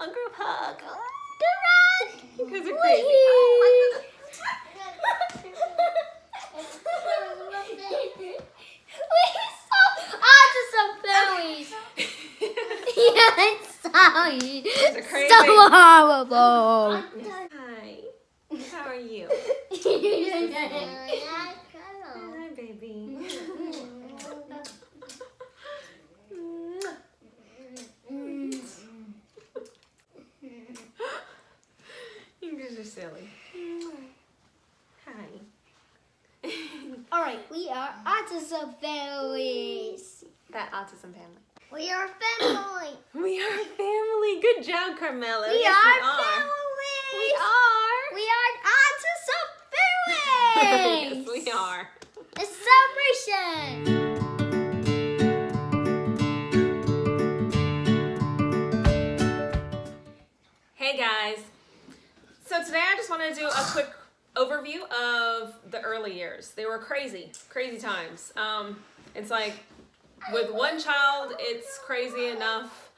a group hug. Good You guys are crazy. We saw Autism families. Yeah, sorry. Those are crazy. So horrible. Hi. How are you? Hi, baby. You guys are silly. Hi. All right, we are Autism families. That Autism family. We are family. We are family. Good job, Carmela. We Yes, are family. We are Autism families. Yes, we are. It's a celebration. Hey guys. So today I just want to do a quick overview of the early years. They were crazy times. It's like with one child, it's crazy enough.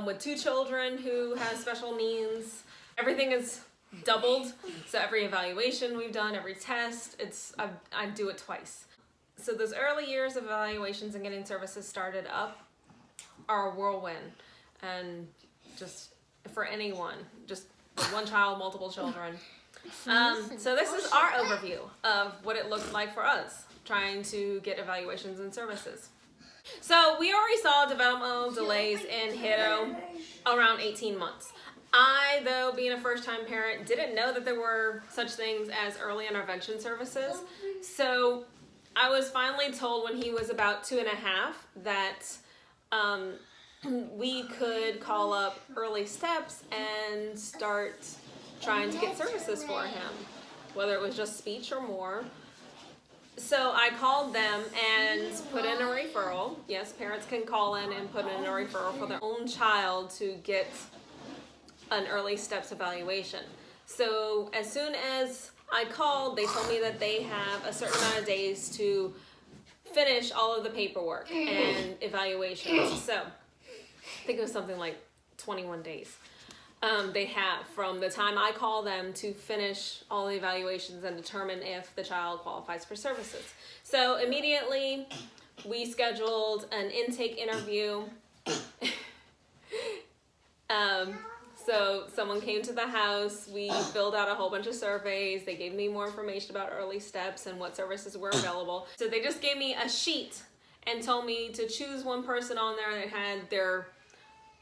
With two children who have special needs, everything is doubled. So every evaluation we've done, every test, I do it twice. So those early years of evaluations and getting services started up are a whirlwind, and just for anyone, just with one child, multiple children. So this is our overview of what it looked like for us trying to get evaluations and services. So we already saw developmental delays in Hito around 18 months. I, though, being a first-time parent, didn't know that there were such things as early intervention services. So I was finally told when he was about 2.5 that we could call up early steps and start trying to get services for him, whether it was just speech or more. So I called them and put in a referral. Yes, parents can call in and put in a referral for their own child to get an early steps evaluation. So as soon as I called, they told me that they have a certain amount of days to finish all of the paperwork and evaluations. So I think it was something like 21 days. They have from the time I call them to finish all the evaluations and determine if the child qualifies for services. So immediately we scheduled an intake interview. So someone came to the house, we filled out a whole bunch of surveys, they gave me more information about early steps and what services were available. So they just gave me a sheet and told me to choose one person on there that had their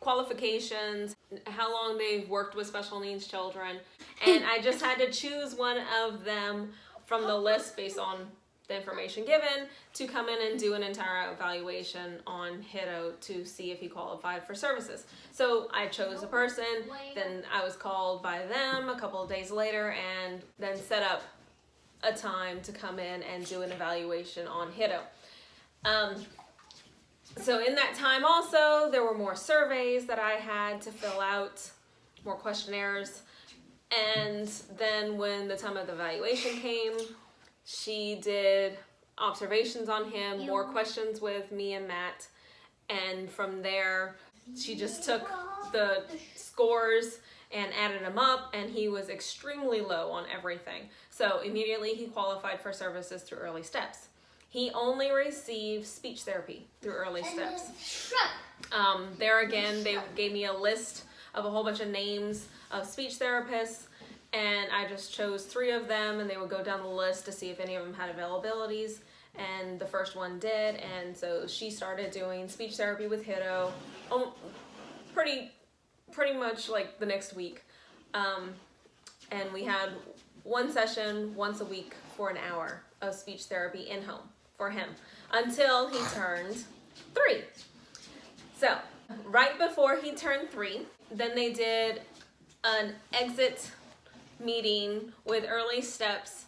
qualifications, how long they've worked with special needs children, and I just had to choose one of them from the list based on the information given to come in and do an entire evaluation on Hito to see if he qualified for services. So I chose a person, then I was called by them a couple of days later and then set up a time to come in and do an evaluation on Hito. So in that time also, there were more surveys that I had to fill out, more questionnaires. And then when the time of the evaluation came, she did observations on him, more questions with me and Matt. And from there, she just took the scores and added them up, and he was extremely low on everything. So immediately he qualified for services through early steps. He only received speech therapy through early steps. There again, they gave me a list of a whole bunch of names of speech therapists, and I just chose 3 of them, and they would go down the list to see if any of them had availabilities, and the first one did, and so she started doing speech therapy with Hito pretty much like the next week. And we had one session once a week for an hour of speech therapy in home for him until he turned 3. So right before he turned 3, then they did an exit meeting with early steps,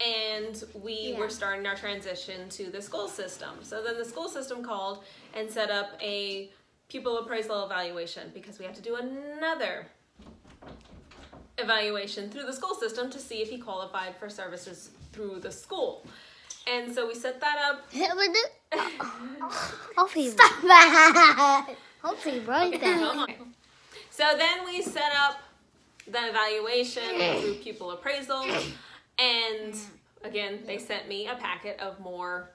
and we were starting our transition to the school system. So then the school system called and set up a pupil appraisal evaluation because we have to do another evaluation through the school system to see if he qualified for services through the school. And so we set that up. Stop that! Hopefully right there. So then we set up the evaluation through pupil appraisal, and again, they sent me a packet of more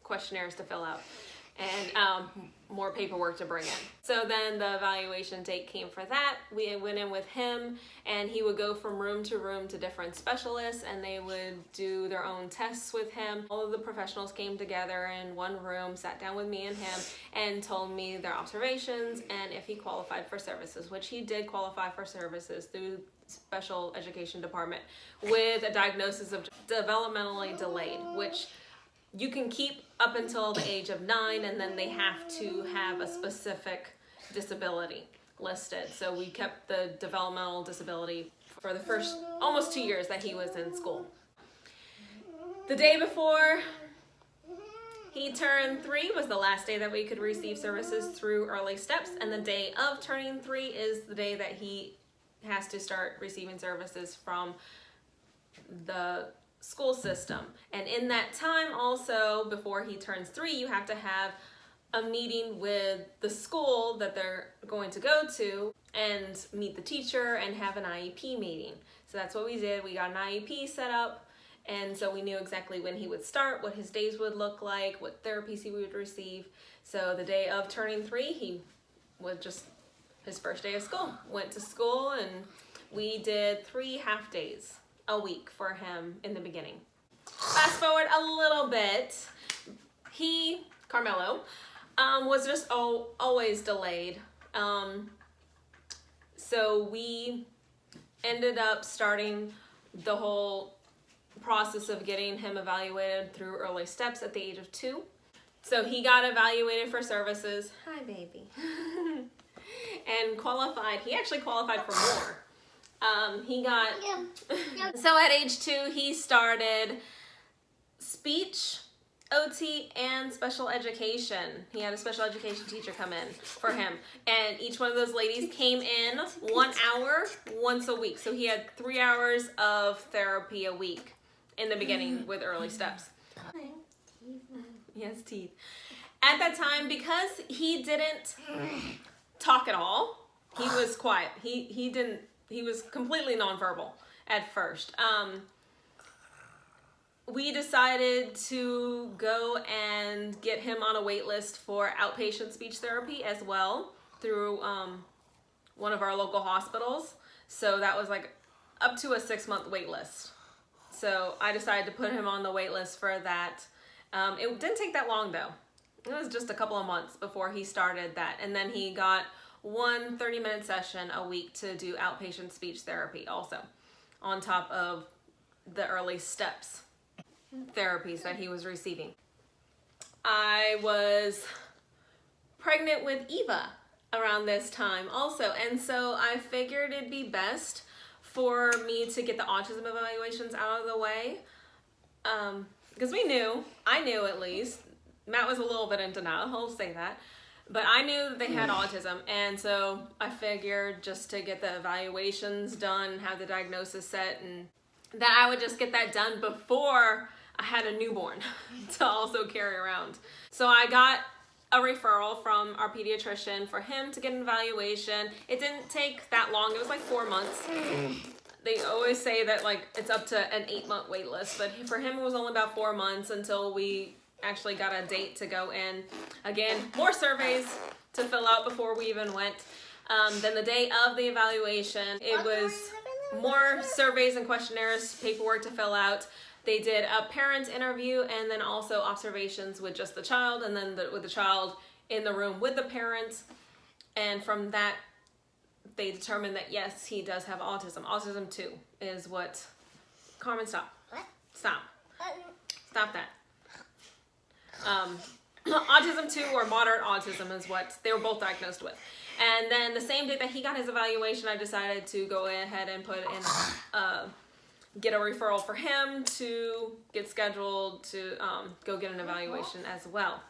questionnaires to fill out and more paperwork to bring in. So then the evaluation date came for that. We went in with him, and he would go from room to different specialists, and they would do their own tests with him. All of the professionals came together in one room, sat down with me and him, and told me their observations and if he qualified for services, which he did qualify for services through special education department with a diagnosis of developmentally delayed, which you can keep up until the age of 9, and then they have to have a specific disability listed. So we kept the developmental disability for the first almost 2 years that he was in school. The day before he turned 3 was the last day that we could receive services through early steps, and the day of turning 3 is the day that he has to start receiving services from the school system. And in that time also, before he turns 3, you have to have a meeting with the school that they're going to go to and meet the teacher and have an IEP meeting. So that's what we did. We got an IEP set up, and so we knew exactly when he would start, what his days would look like, what therapies he would receive. So the day of turning 3, he was just his first day of school. Went to school, and we did 3 half days a week for him in the beginning. Fast forward a little bit, Carmelo, was just always delayed. So we ended up starting the whole process of getting him evaluated through early steps at the age of 2. So he got evaluated for services. Hi, baby. And qualified. He actually qualified for more. So at age 2, he started speech, OT, and special education. He had a special education teacher come in for him. And each one of those ladies came in 1 hour once a week. So he had 3 hours of therapy a week in the beginning with early steps. He has teeth. At that time, because he didn't talk at all, he was quiet. He was completely nonverbal at first. We decided to go and get him on a wait list for outpatient speech therapy as well through one of our local hospitals. So that was like up to a 6-month wait list. So I decided to put him on the wait list for that. It didn't take that long though. It was just a couple of months before he started that. And then he got one 30-minute session a week to do outpatient speech therapy also, on top of the early steps therapies that he was receiving. I was pregnant with Eva around this time also, and so I figured it'd be best for me to get the autism evaluations out of the way, because I knew at least, Matt was a little bit in denial, he'll say that, but I knew that they had autism, and so I figured just to get the evaluations done, have the diagnosis set, and that I would just get that done before I had a newborn to also carry around. So I got a referral from our pediatrician for him to get an evaluation. It didn't take that long, it was like 4 months. They always say that like it's up to an 8-month wait list, but for him it was only about 4 months until we actually got a date to go in. Again, more surveys to fill out before we even went. Then the day of the evaluation, it was more surveys and questionnaires, paperwork to fill out. They did a parent interview and then also observations with just the child, and then with the child in the room with the parents. And from that, they determined that yes, he does have autism. Autism 2 is what... Carmen, stop. Stop. Stop that. Autism 2 or moderate autism is what they were both diagnosed with. And then the same day that he got his evaluation, I decided to go ahead and put in get a referral for him to get scheduled to go get an evaluation as well.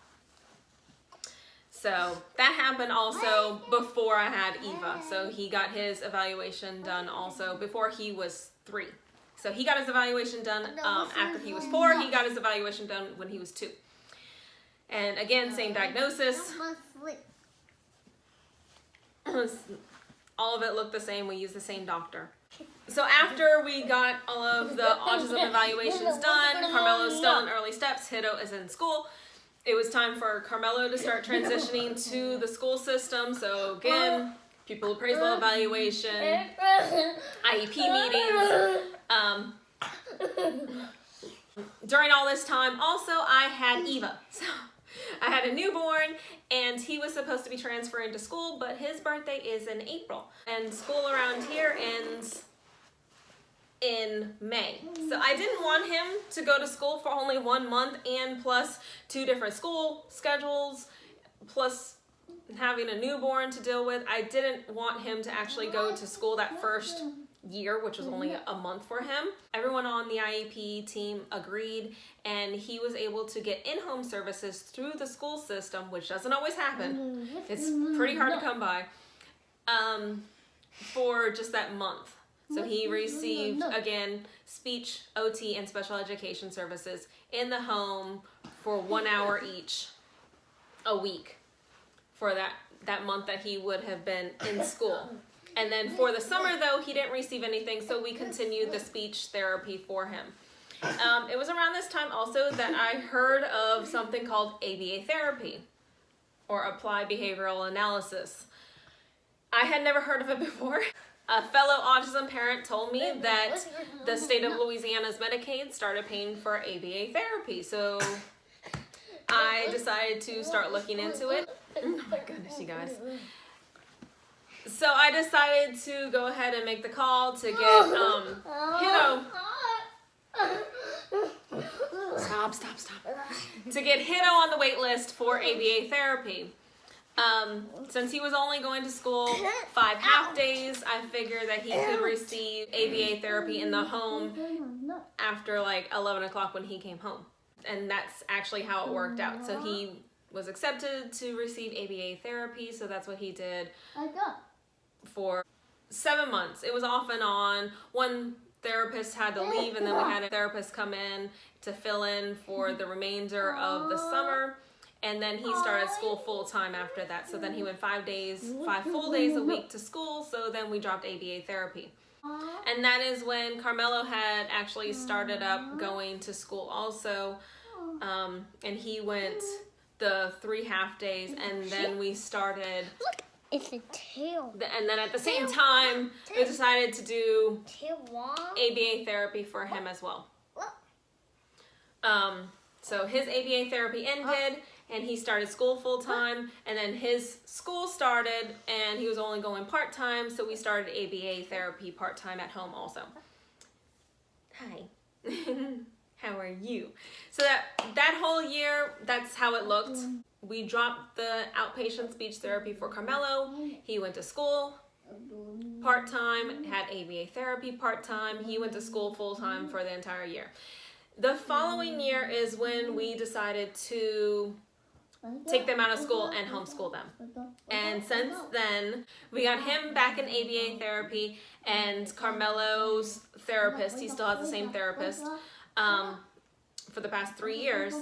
So that happened also before I had Eva. So he got his evaluation done also before he was 3. So he got his evaluation done after he was 4. He got his evaluation done when he was 2. And again, same diagnosis. all of it looked the same. We used the same doctor. So after we got all of the autism evaluations done, Carmelo's still in early steps, Hiddo is in school. It was time for Carmelo to start transitioning to the school system. So again, pupil appraisal evaluation, IEP meetings. During all this time, also, I had Eva. So I had a newborn, and he was supposed to be transferring to school, but his birthday is in April. And school around here ends in May. So I didn't want him to go to school for only 1 month and plus 2 different school schedules, plus having a newborn to deal with. I didn't want him to actually go to school that first year, which was only a month for him. Everyone on the IEP team agreed, and he was able to get in-home services through the school system, which doesn't always happen. It's pretty hard to come by, for just that month. So he received, again, speech, OT, and special education services in the home for 1 hour each a week for that month that he would have been in school. And then for the summer, though, he didn't receive anything, so we continued the speech therapy for him. It was around this time also that I heard of something called ABA therapy, or applied behavioral analysis. I had never heard of it before. A fellow autism parent told me that the state of Louisiana's Medicaid started paying for ABA therapy, so I decided to start looking into it. Oh my goodness, you guys. So I decided to go ahead and make the call to get Hiddo. Stop. To get Hiddo on the wait list for ABA therapy. Since he was only going to school 5 half days, I figured that he could receive ABA therapy in the home after like 11 o'clock when he came home. And that's actually how it worked out. So he was accepted to receive ABA therapy, so that's what he did for 7 months. It was off and on. One therapist had to leave, and then we had a therapist come in to fill in for the remainder of the summer. And then he started school full time after that. So then he went 5 full days a week to school. So then we dropped ABA therapy. And that is when Carmelo had actually started up going to school also. And he went the 3 half days, and then we started. Look, it's a tail. And then at the same time, we decided to do ABA therapy for him as well. So his ABA therapy ended, and he started school full time, and then his school started, and he was only going part time, so we started ABA therapy part time at home also. Hi. How are you? So that whole year, that's how it looked. We dropped the outpatient speech therapy for Carmelo. He went to school part-time, had ABA therapy part-time. He went to school full-time for the entire year. The following year is when we decided to take them out of school and homeschool them. And since then, we got him back in ABA therapy, and Carmelo's therapist, he still has the same therapist, for the past 3 years,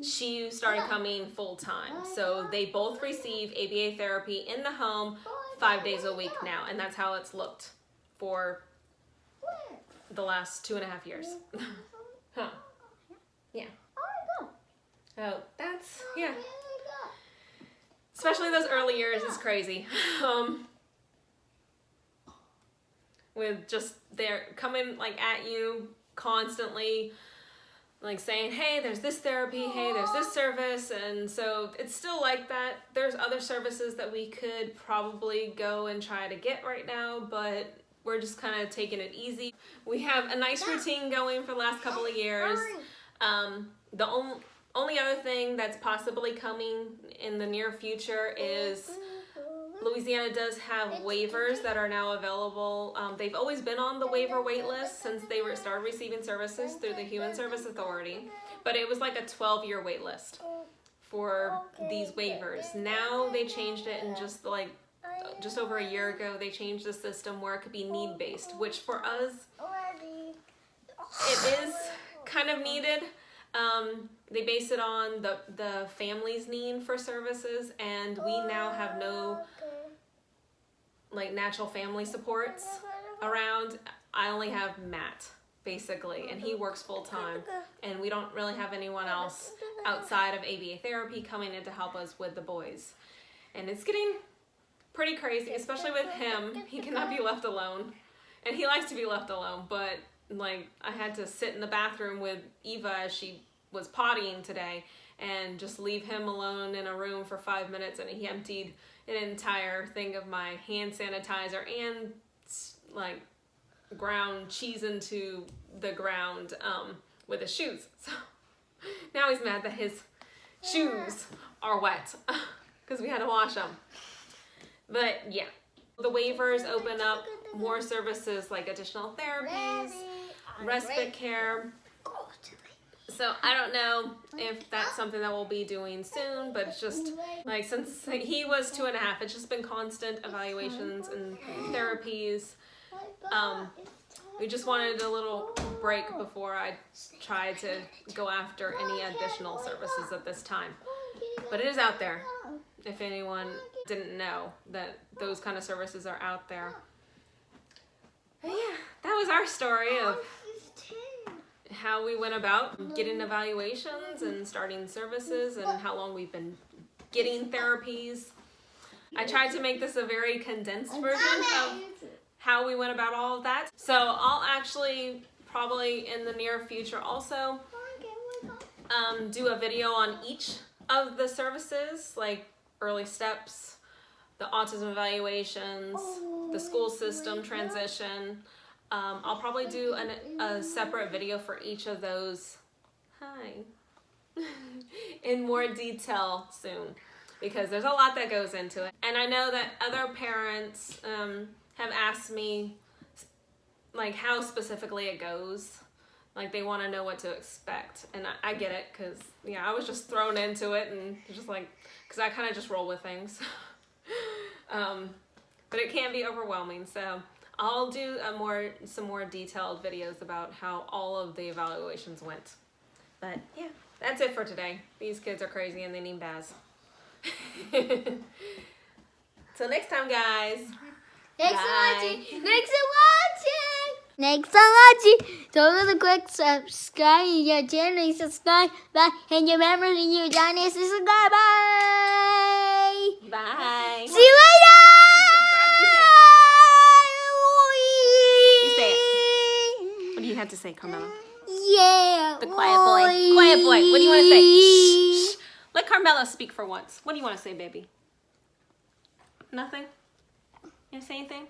she started coming full time. So they both receive ABA therapy in the home 5 days a week now, and that's how it's looked for the last 2.5 years. Huh. Yeah. Oh, that's, yeah. Especially those early years is crazy. With just, they're coming like at you constantly, like saying, hey, there's this therapy, hey, there's this service. And so it's still like that. There's other services that we could probably go and try to get right now, but we're just kind of taking it easy. We have a nice routine going for the last couple of years. The only other thing that's possibly coming in the near future is Louisiana does have waivers that are now available. They've always been on the waiver wait list since they started receiving services through the Human Service Authority, but it was like a 12-year wait list for these waivers. Now they changed it, and just over a year ago, they changed the system where it could be need-based, which for us, it is kind of needed. They base it on the family's need for services, and we now have no like natural family supports around. I only have Matt, basically, and he works full time, and we don't really have anyone else outside of ABA therapy coming in to help us with the boys. And it's getting pretty crazy, especially with him. He cannot be left alone, and he likes to be left alone, but like I had to sit in the bathroom with Eva as she was pottying today and just leave him alone in a room for 5 minutes, and he emptied an entire thing of my hand sanitizer and like ground cheese into the ground with his shoes. So now he's mad that his shoes are wet because we had to wash them. But yeah, the waivers open up more services like additional therapies, respite care. So I don't know if that's something that we'll be doing soon, but it's just like since he was 2.5, it's just been constant evaluations and therapies. We just wanted a little break before I tried to go after any additional services at this time. But it is out there, if anyone didn't know that those kind of services are out there. But yeah, that was our story of how we went about getting evaluations and starting services and how long we've been getting therapies. I tried to make this a very condensed version of how we went about all of that. So I'll actually probably in the near future also do a video on each of the services, like early steps, the autism evaluations, the school system transition. I'll probably do a separate video for each of those. Hi. In more detail soon, because there's a lot that goes into it. And I know that other parents have asked me like how specifically it goes. Like they want to know what to expect, and I get it, because yeah, I was just thrown into it and just like, because I kind of just roll with things. But it can be overwhelming, so I'll do some more detailed videos about how all of the evaluations went. But yeah, that's it for today. These kids are crazy and they need baths. Till next time, guys. Thanks for watching. Thanks for watching. Next for watching. Don't forget to click subscribe in your channel. Subscribe, bye, and remember when you're done, subscribe. Bye. Bye. See you later. You say it. What do you have to say, Carmela? Yeah. The quiet boy. Quiet boy. What do you want to say? Shh, shh. Let Carmela speak for once. What do you want to say, baby? Nothing? You want to say anything?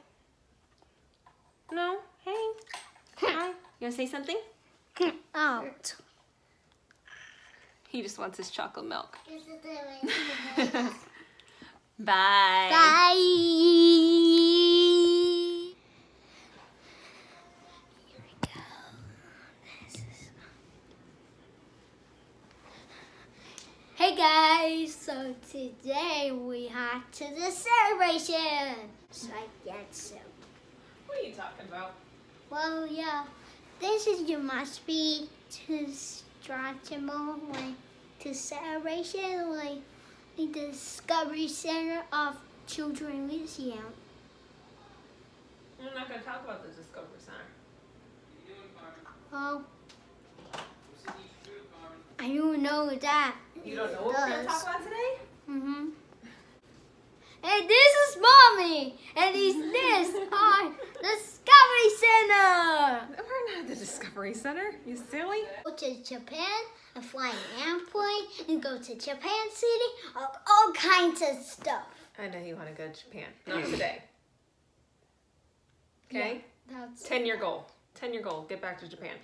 No? Hey. Hi. You want to say something? Out. He just wants his chocolate milk. Bye. Bye. Here we go. Hey guys, so today we had to the celebration. So I guess so. What are you talking about? Well, yeah, this is your must be to start like to celebration like the Discovery Center of Children Museum. I'm not going to talk about the Discovery Center. Oh, I don't know that. You don't know what we're going to talk about today? Mm-hmm. And this is Mommy, and this our Discovery Center. We're not at the Discovery Center. You silly? Go to Japan and fly an airplane and go to Japan City, all kinds of stuff. I know you want to go to Japan. Not today. Okay? Yeah, that's 10-year goal. 10-year goal. Get back to Japan.